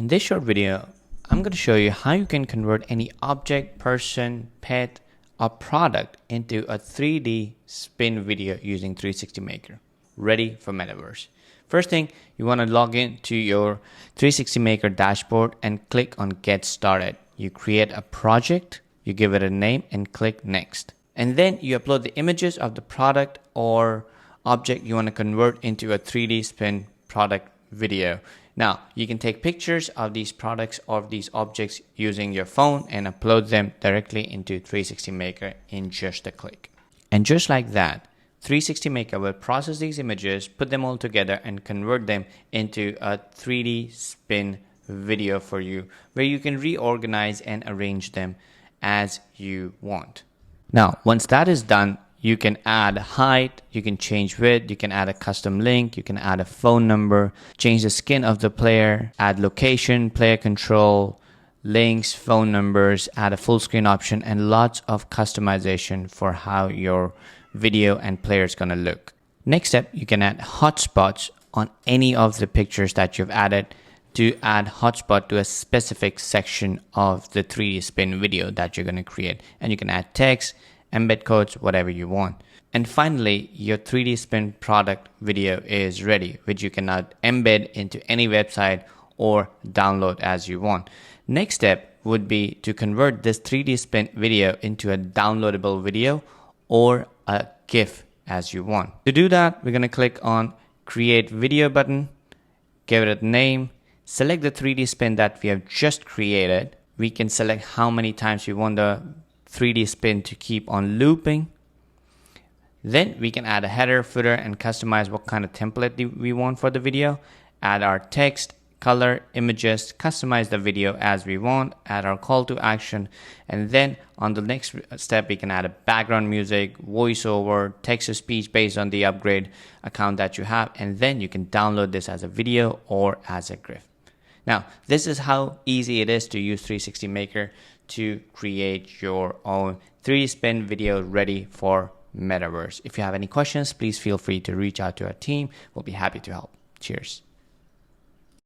In this short video, I'm going to show you how you can convert any object, person, pet, or product into a 3D spin video using 360Maker. Ready for Metaverse. First thing, you want to log in to your 360Maker dashboard and click on Get Started. You create a project, you give it a name and click Next. And then you upload the images of the product or object you want to convert into a 3D spin product video. Now, you can take pictures of these products or these objects using your phone and upload them directly into 360Maker in just a click. And just like that, 360Maker will process these images, put them all together and convert them into a 3D spin video for you, where you can reorganize and arrange them as you want. Now, once that is done, you can add height, you can change width, you can add a custom link, you can add a phone number, change the skin of the player, add location, player control, links, phone numbers, add a full screen option, and lots of customization for how your video and player is going to look. Next step, you can add hotspots on any of the pictures that you've added to add hotspot to a specific section of the 3D spin video that you're going to create. And you can add text, embed codes, whatever you want. And finally, your 3D spin product video is ready, which you can now embed into any website or download as you want. Next step would be to convert this 3D spin video into a downloadable video or a GIF as you want. To do that, we're going to click on Create Video button, give it a name, select the 3D spin that we have just created. We can select how many times we want the 3D spin to keep on looping. Then we can add a header, footer, and customize what kind of template we want for the video. Add our text, color, images, customize the video as we want, add our call to action, and then on the next step, we can add a background music, voiceover, text to speech based on the upgrade account that you have, and then you can download this as a video or as a GIF. Now, this is how easy it is to use 360Maker to create your own 3D spin video ready for Metaverse. If you have any questions, please feel free to reach out to our team. We'll be happy to help. Cheers.